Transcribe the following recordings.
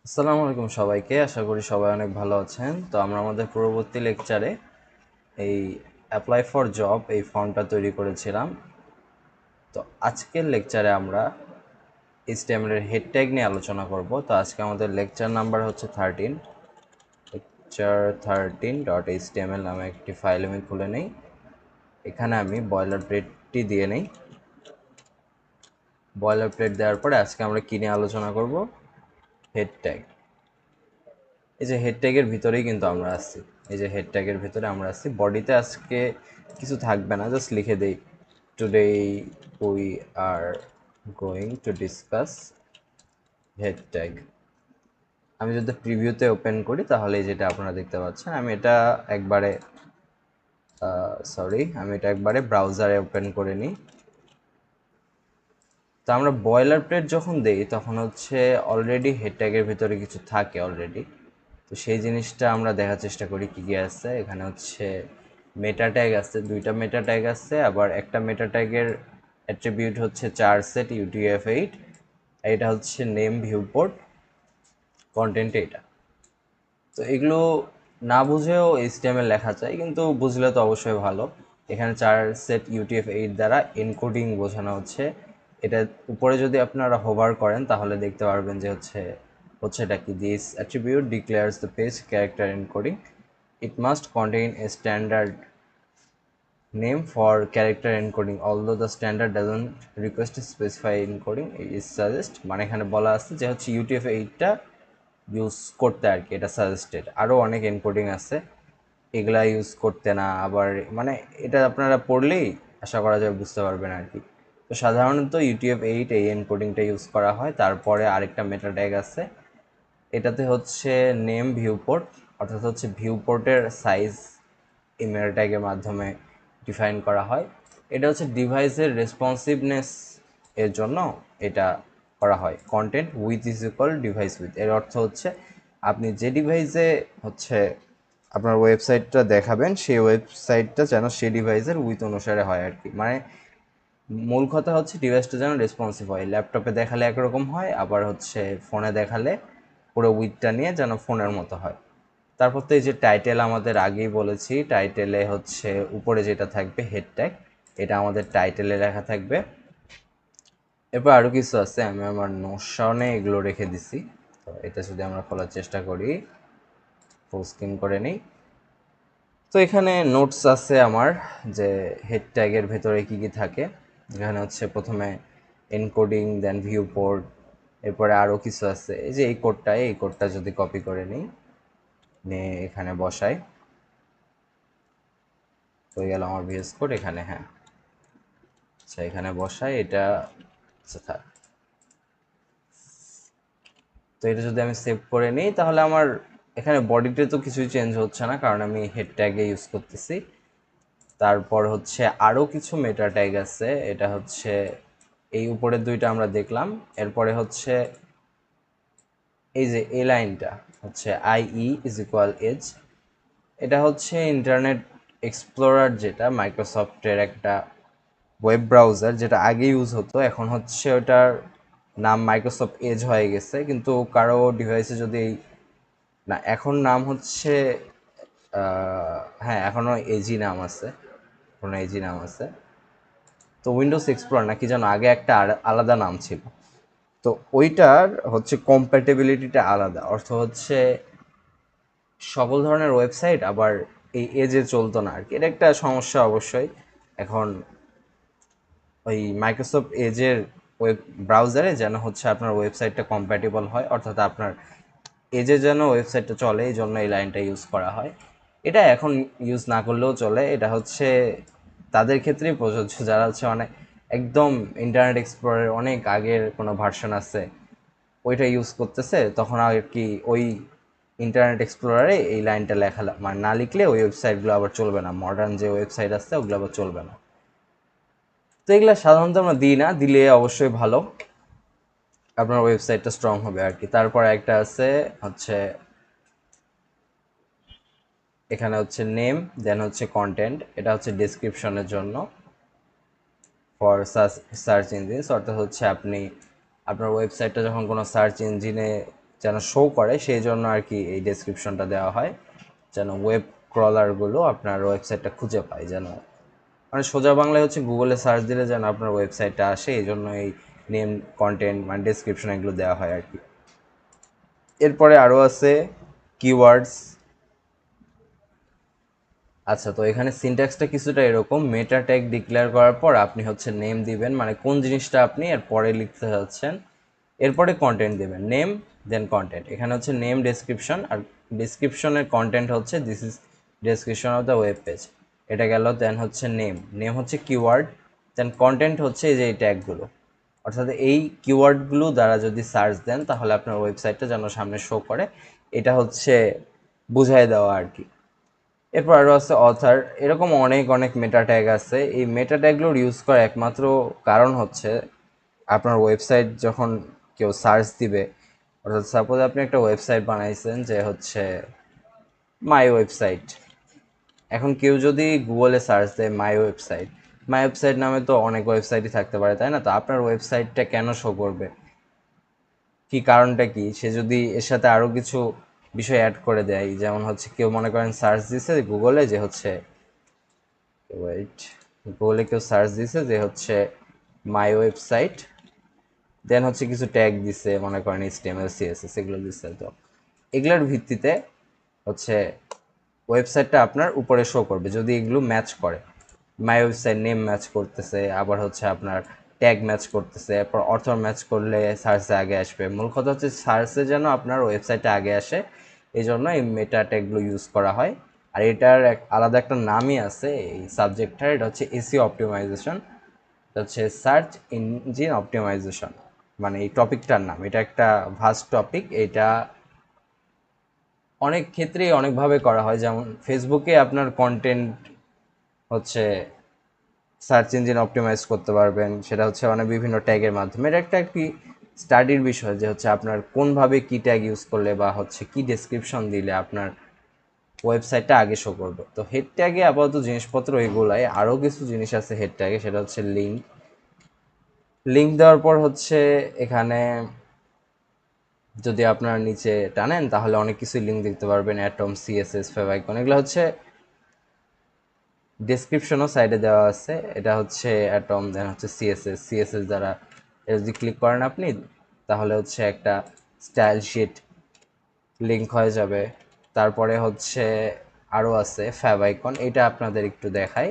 আসসালামু আলাইকুম সবাইকে, আশা করি সবাই অনেক ভালো আছেন। তো আমরা আমাদের পূর্ববর্তী লেকচারে এই অ্যাপ্লাই ফর জব এই ফর্মটা তৈরি করেছিলাম। তো আজকের লেকচারে আমরা HTML এর হেড ট্যাগ নিয়ে আলোচনা করব। তো আজকে আমাদের লেকচার নাম্বার হচ্ছে 13, লেকচার 13.html নামে একটি ফাইল আমি খুলে নেই। এখানে আমি বয়লার প্লেটটি দিয়ে নেই। বয়লার প্লেট দেওয়ার পরে আজকে আমরা কী নিয়ে আলোচনা করব? Head tag. এই যে হেড ট্যাগের ভিতরেই কিন্তু আমরা আসছি, এই যে হেড ট্যাগের ভিতরে আমরা আসছি। বডিতে আজকে কিছু থাকবে না, জাস্ট লিখে দেই today we are going to discuss head tag. আমি যদি প্রিভিউতে ওপেন করি তাহলে যেটা আপনারা দেখতে পাচ্ছেন, আমি এটা একবারে ব্রাউজারে ওপেন করে নিই। তো আমরা বয়লার প্লেট যখন দেই তখন হচ্ছে অলরেডি হেড ট্যাগের ভিতরে কিছু থাকে অলরেডি। তো সেই জিনিসটা আমরা দেখার চেষ্টা করি কী কী আছে। এখানে হচ্ছে মেটা ট্যাগ আছে, দুইটা মেটা ট্যাগ আছে, আবার একটা মেটা ট্যাগের অ্যাট্রিবিউট হচ্ছে 4 সেট UTF-8, এটা হচ্ছে নেম, ভিউপোর্ট, কন্টেন্ট এটা। তো এগুলো না বুঝেও HTML লেখা যায়, কিন্তু বুঝলে তো অবশ্যই ভালো। এখানে 4 সেট UTF-8 দ্বারা এনকোডিং বোঝানো হচ্ছে। এটা উপরে যদি আপনারা হোভার করেন তাহলে দেখতে পারবেন যে হচ্ছে এটা কি, this attribute declares the page character encoding, it must contain A standard name for character encoding, although the standard doesn't request to specify encoding is suggest। মানে এখানে বলা আছে যে হচ্ছে UTF-8টা ইউজ করতে আর কি, এটা সাজেস্টেড। আরও অনেক এনকোডিং আছে, এগুলা ইউজ করতে না। আবার মানে এটা আপনারা পড়লেই আশা করা যায় বুঝতে পারবেন আর কি। তো সাধারণত UTF-8 এই এনকোডিংটা ইউজ করা হয়। তারপরে আরেকটা মেটা ট্যাগ আছে, এটাতে হচ্ছে নেম, ভিউপোর্ট, অর্থাৎ হচ্ছে ভিউপোর্টের সাইজ এই মেটা ট্যাগের মাধ্যমে ডিফাইন করা হয়। এটা হচ্ছে ডিভাইসের রেসপন্সিভনেস এর জন্য এটা করা হয়। Content with is equal device with, এর অর্থ হচ্ছে আপনি যে ডিভাইসে হচ্ছে আপনার ওয়েবসাইটটা দেখাবেন সেই ওয়েবসাইটটা যেন সেই ডিভাইসের উইথ অনুসারে হয় আর কি। মানে মূল কথা হচ্ছে ডিভাইসটা যেন রেসপন্সিভ হয়। ল্যাপটপে দেখালে একরকম হয়, আবার হচ্ছে ফোনে দেখালে পুরো উইথটা নিয়ে যেন ফোনের মতো হয়। তারপর তো এই যে টাইটেল আমাদের আগেই বলেছি, টাইটেলে হচ্ছে উপরে যেটা থাকবে হেড ট্যাগ, এটা আমাদের টাইটেলে লেখা থাকবে। এরপর আরও কিছু আছে, আমি আমার নোশনে এগুলো রেখে দিছি। তো এটা যদি আমরা খোলার চেষ্টা করি, ফুল স্ক্রিন করে নিই, তো এখানে নোটস আছে আমার যে হেড ট্যাগের ভেতরে কী কী থাকে। এখানে হচ্ছে প্রথমে এনকোডিং, দেন ভিউ পোর্ট, এরপরে আরও কিছু আছে। এই যে এই কোডটা যদি কপি করে নিই, নিয়ে এখানে বসাই, হয়ে গেল আমার ভিএস কোড এখানে। হ্যাঁ, আচ্ছা, এখানে বসাই এটা। আচ্ছা থাক। তো এটা যদি আমি সেভ করে নিই তাহলে আমার এখানে বডিতে তো কিছুই চেঞ্জ হচ্ছে না, কারণ আমি হেড ট্যাগে ইউজ করতেছি। তারপর হচ্ছে আরও কিছু মেটা ট্যাগ আছে, এটা হচ্ছে এই উপরের দুইটা আমরা দেখলাম। এরপরে হচ্ছে এই যে এই লাইনটা হচ্ছে IE ইজ ইকুয়াল এজ, এটা হচ্ছে ইন্টারনেট এক্সপ্লোরার, যেটা মাইক্রোসফটের একটা ওয়েব ব্রাউজার, যেটা আগে ইউজ হতো, এখন হচ্ছে ওটার নাম মাইক্রোসফট এজ হয়ে গেছে। কিন্তু কারো ডিভাইসে যদি না, এখন নাম হচ্ছে হ্যাঁ, এখনও এজি নাম আছে, এখনও এজি নাম আছে। তো উইন্ডোজ এক্সপ্লোরার নাকি যেন আগে একটা আলাদা নাম ছিল। তো ওইটার হচ্ছে কম্প্যাটেবিলিটিটা আলাদা, অর্থ হচ্ছে সকল ধরনের ওয়েবসাইট আবার এই এজে চলতো না আর কি। এটা একটা সমস্যা অবশ্যই। এখন ওই মাইক্রোসফট এজের ওয়েব ব্রাউজারে যেন হচ্ছে আপনার ওয়েবসাইটটা কম্প্যাটেবল হয়, অর্থাৎ আপনার এজে যেন ওয়েবসাইটটা চলে, এই জন্য এই লাইনটা ইউজ করা হয়। এটা এখন ইউজ না করলেও চলে, এটা হচ্ছে তাদের ক্ষেত্রেই প্রযোজ্য যারা হচ্ছে অনেক একদম ইন্টারনেট এক্সপ্লোরারের অনেক আগের কোনো ভার্সন আছে ওইটা ইউজ করতেছে, তখন আর কি ওই ইন্টারনেট এক্সপ্লোরারে এই লাইনটা লেখা মানে না লিখলে ওই ওয়েবসাইটগুলো আবার চলবে না, মডার্ন যে ওয়েবসাইট আছে ওগুলো আবার চলবে না। তো এগুলো সাধারণত আমরা দিই না, দিলে অবশ্যই ভালো, আপনার ওয়েবসাইটটা স্ট্রং হবে আর কি। তারপর একটা আছে হচ্ছে এখানে হচ্ছে নেম, দেন হচ্ছে কন্টেন্ট, এটা হচ্ছে ডেসক্রিপশনের জন্য, ফর সার্চ ইঞ্জিনস, অর্থাৎ হচ্ছে আপনি আপনার ওয়েবসাইটটা যখন কোনো সার্চ ইঞ্জিনে যেন শো করে, সেই জন্য আর কি এই ডেসক্রিপশনটা দেওয়া হয়, যেন ওয়েব ক্রলারগুলো আপনার ওয়েবসাইটটা খুঁজে পায়, যেন মানে সোজা বাংলায় হচ্ছে গুগলে সার্চ দিলে যেন আপনার ওয়েবসাইটটা আসে, এই জন্য এই নেম, কন্টেন্ট মানে ডেসক্রিপশন এগুলো দেওয়া হয় আর কি। এরপরে আরও আছে কিওয়ার্ডস। আচ্ছা, তো এখানে সিনট্যাক্সটা কিছুটা এরকম, মেটা ট্যাগ ডিক্লেয়ার করার পর আপনি হচ্ছে নেম দিবেন, মানে কোন জিনিসটা আপনি এর পরে লিখতে চাচ্ছেন, এরপরে কন্টেন্ট দেবেন, নেম দেন কন্টেন্ট। এখানে হচ্ছে নেম ডেসক্রিপশন, আর ডেসক্রিপশনের কন্টেন্ট হচ্ছে this is description of the web page, এটা গেল। দেন হচ্ছে নেম, নেম হচ্ছে কিওয়ার্ড, দেন কন্টেন্ট হচ্ছে এই যে এই ট্যাগগুলো, অর্থাৎ এই কিওয়ার্ডগুলো দ্বারা যদি সার্চ দেন তাহলে আপনার ওয়েবসাইটটা যেন সামনে শো করে, এটা হচ্ছে বুঝাই দেওয়া আর কি। এরপর আরও আছে অথার, এরকম অনেক অনেক মেটা ট্যাগ আছে। এই মেটা ট্যাগগুলোর ইউজ করার একমাত্র কারণ হচ্ছে আপনার ওয়েবসাইট যখন কেউ সার্চ দিবে, অর্থাৎ সাপোজ আপনি একটা ওয়েবসাইট বানাইছেন যে হচ্ছে মাই ওয়েবসাইট, এখন কেউ যদি গুগলে সার্চ দেয় মাই ওয়েবসাইট, মাই ওয়েবসাইট নামে তো অনেক ওয়েবসাইটই থাকতে পারে, তাই না? তো আপনার ওয়েবসাইটটা কেন শো করবে, কি কারণটা কি? সে যদি এর সাথে আরও কিছু বিষয় অ্যাড করে দেয়, যেমন হচ্ছে কেউ মনে করেন সার্চ দিছে গুগলে যে হচ্ছে ওয়েট, গুগলে কেউ সার্চ দিছে যে হচ্ছে মাই ওয়েবসাইট, দেন হচ্ছে কিছু ট্যাগ দিছে, মনে করেন HTML CSS এগুলো দিছে, তো এগুলোর ভিত্তিতে হচ্ছে ওয়েবসাইটটা আপনার উপরে শো করবে যদি এগুলো ম্যাচ করে। মাই ওয়েবসাইট নেম ম্যাচ করতেছে, আবার হচ্ছে আপনার ট্যাগ ম্যাচ করতেছে, এরপর অথর ম্যাচ করলে সার্চে আগে আসবে। মূল কথা হচ্ছে সার্চে যেন আপনার ওয়েবসাইটে আগে আসে, এই জন্য এই মেটা ট্যাগগুলো ইউজ করা হয়। আর এটার আলাদা একটা নামই আছে এই সাবজেক্টটার, এটা হচ্ছে এসিও অপটিমাইজেশন, এটা হচ্ছে সার্চ ইঞ্জিন অপটিমাইজেশন, মানে এই টপিকটার নাম। এটা একটা ভাস্ট টপিক, এটা অনেক ক্ষেত্রেই অনেকভাবে করা হয়। যেমন ফেসবুকে আপনার কন্টেন্ট হচ্ছে সার্চ ইঞ্জিন অপটিমাইজ করতে পারবেন, সেটা হচ্ছে মানে বিভিন্ন ট্যাগের মাধ্যমে। এটা একটা কি স্টাডির বিষয় যে হচ্ছে আপনার কোনভাবে কি ট্যাগ ইউজ করলে বা হচ্ছে কি ডেসক্রিপশন দিলে আপনার ওয়েবসাইটটা আগে শো করবে। তো হেড ট্যাগে আপাতত জিনিসপত্র এগুলাই, আরও কিছু জিনিস আছে হেড ট্যাগে, সেটা হচ্ছে লিঙ্ক। লিঙ্ক দেওয়ার পর হচ্ছে এখানে যদি আপনার নিচে টানেন তাহলে অনেক কিছু লিঙ্ক দেখতে পারবেন, অ্যাটম, CSS, ফেভাইকন, এগুলো হচ্ছে ডেসক্রিপশনও সাইডে দেওয়া আছে। এটা হচ্ছে অ্যাটম, দেন হচ্ছে সিএসএস দ্বারা যদি ক্লিক করেন আপনি তাহলে হচ্ছে একটা স্টাইল শিট লিঙ্ক হয়ে যাবে। তারপরে হচ্ছে আরও আছে ফ্যাভাইকন, এটা আপনাদের একটু দেখাই।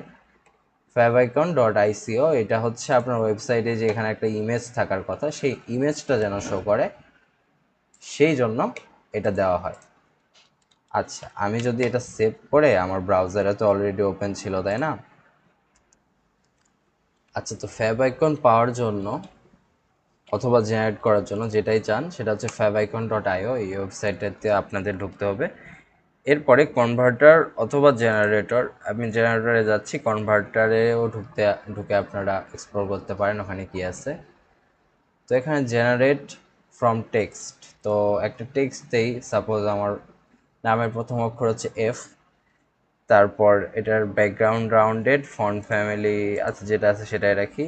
favicon.ico, এটা হচ্ছে আপনার ওয়েবসাইটে যে এখানে একটা ইমেজ থাকার কথা, সেই ইমেজটা যেন শো করে, সেই জন্য এটা দেওয়া হয়। আচ্ছা, আমি যদি এটা সেভ করে, আমার ব্রাউজারে তো অলরেডি ওপেন ছিল তাই না? আচ্ছা, তো favicon পাওয়ার জন্য অথবা জেনারেট করার জন্য যেটাই চান সেটা হচ্ছে favicon.io, এই ওয়েবসাইটটাতে আপনাদের ঢুকতে হবে। এরপরে কনভার্টার অথবা জেনারেটর, আমি জেনারেটরে যাচ্ছি, কনভার্টারেও ঢুকে আপনারা এক্সপ্লোর করতে পারেন ওখানে কি আছে। তো এখানে জেনারেট ফ্রম টেক্সট, তো একটা টেক্সট দেই, সাপোজ আমার নামের প্রথম অক্ষর হচ্ছে F, তারপর এটার ব্যাকগ্রাউন্ড রাউন্ডেড, ফন্ট ফ্যামিলি আছে যেটা আছে সেটাই রাখি,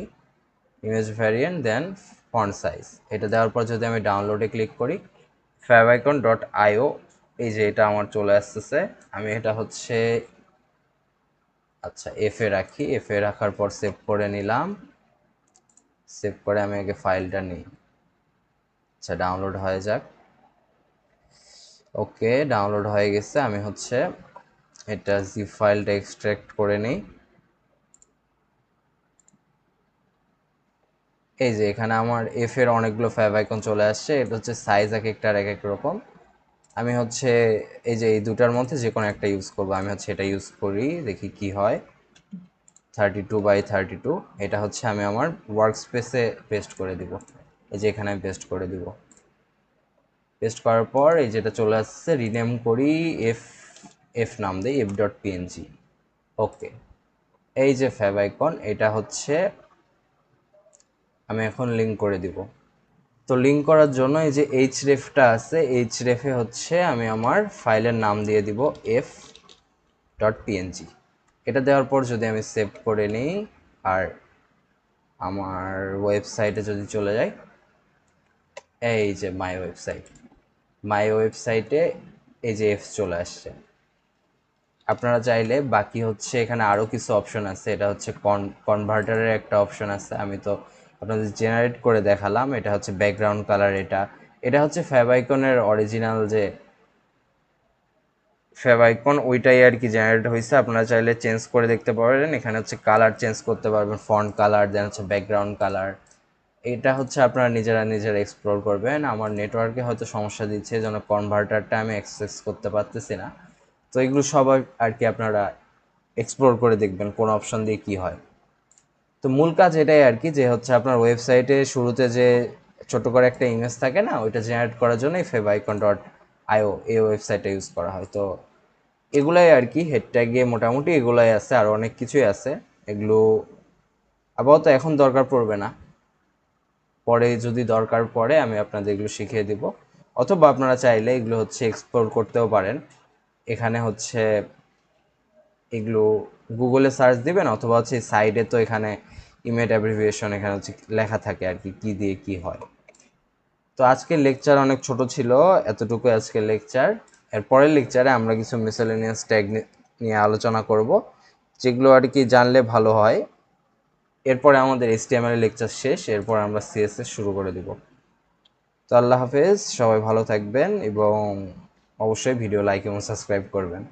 ইমেজ ভ্যারিয়েন্ট, দেন ফন্ট সাইজ। এটা দেওয়ার পর যদি আমি ডাউনলোডে ক্লিক করি, favicon.io, এই যে এটা আমার চলে আসতেছে। আমি এটা হচ্ছে আচ্ছা এফে রাখি, এফে রাখার পর সেভ করে নিলাম, সেভ করে আমি আগে ফাইলটা নিই। আচ্ছা, ডাউনলোড হয়ে যাক। ওকে, ডাউনলোড হয়ে গেছে। আমি হচ্ছে এটা জিপ ফাইলটা এক্সট্রাক্ট করে নিই। এই যে এখানে আমার এফ এর অনেকগুলো ফ্যাভাইকন চলে আসছে, এটা হচ্ছে সাইজ এক একটার এক এক রকম। আমি হচ্ছে এই যে এই দুটার মধ্যে যে কোনো একটা ইউজ করবো, আমি হচ্ছে এটা ইউজ করি, দেখি কি হয়। 32x32, এটা হচ্ছে আমি আমার ওয়ার্ক স্পেসে পেস্ট করে দিব, এই যে এখানে আমি পেস্ট করে দিব। পেস্ট করার পর এই যেটা চলে আসছে, রিনেম করি, এফ এফ নাম দিই, f.png। ওকে, এই যে ফ্যাভাইকন, এটা হচ্ছে আমি এখন লিঙ্ক করে দিব। তো লিঙ্ক করার জন্য এই যে hrefটা আছে, hrefে হচ্ছে আমি আমার ফাইলের নাম দিয়ে দিব f.png। এটা দেওয়ার পর যদি আমি সেভ করে নিই আর আমার ওয়েবসাইটে যদি চলে যাই, এই যে মাই ওয়েবসাইট, মাই ওয়েবসাইটে এই যে এফ চলে আসছে। আপনারা চাইলে বাকি হচ্ছে এখানে আরও কিছু অপশন আছে, এটা হচ্ছে কনভার্টারের একটা অপশন আছে, আমি তো আপনাদের জেনারেট করে দেখালাম। এটা হচ্ছে ব্যাকগ্রাউন্ড কালার, এটা হচ্ছে ফেভাইকনের অরিজিনাল যে ফেভাইকন ওইটাই আর কি জেনারেট হয়েছে। আপনারা চাইলে চেঞ্জ করে দেখতে পারেন, এখানে হচ্ছে কালার চেঞ্জ করতে পারবেন, ফন্ট কালার, দেন হচ্ছে ব্যাকগ্রাউন্ড কালার। এটা হচ্ছে আপনারা নিজেরা এক্সপ্লোর করবেন। আমার নেটওয়ার্কে হয়তো সমস্যা দিচ্ছে, যেন কনভার্টারটা আমি অ্যাক্সেস করতে পারতেছি না। তো এগুলো সবাই আর কি আপনারা এক্সপ্লোর করে দেখবেন কোন অপশন দিয়ে কি হয়। তো মূল কাজ এটাই আর কি, যে হচ্ছে আপনার ওয়েবসাইটে শুরুতে যে ছোট করে একটা ইমেজ থাকে না, ওইটা জেনারেট করার জন্যই favicon.io এই ওয়েবসাইটটা ইউজ করা হয়। তো এগুলাই আর কি হেড ট্যাগে মোটামুটি এগুলাই আছে, আর অনেক কিছুই আছে। এগুলো আপাতত এখন দরকার পড়বে না, পরে যদি দরকার পড়ে আমি আপনাদের এগুলো শিখিয়ে দিব। অথবা আপনারা চাইলে এগুলো হচ্ছে এক্সপ্লোর করতেও পারেন। এখানে হচ্ছে এগুলো গুগলে সার্চ দিবেন, অথবা হচ্ছে সাইডে তো এখানে ইমেজ অ্যাব্রিভিয়েশন এখানে হচ্ছে লেখা থাকে আর কি, কি দিয়ে কি হয়। তো আজকের লেকচার অনেক ছোট ছিল, এতটুকু আজকের লেকচার। এর পরের লেকচারে আমরা কিছু মিসেলেনিয়াস ট্যাগ নিয়ে আলোচনা করব, যেগুলো আর কি জানলে ভালো হয়। এরপরে আমাদের HTML এর লেকচার শেষ, এরপর আমরা CSS শুরু করে দিব। তো আল্লাহ হাফেজ, সবাই ভালো থাকবেন এবং অবশ্যই ভিডিও লাইক এবং সাবস্ক্রাইব করবেন।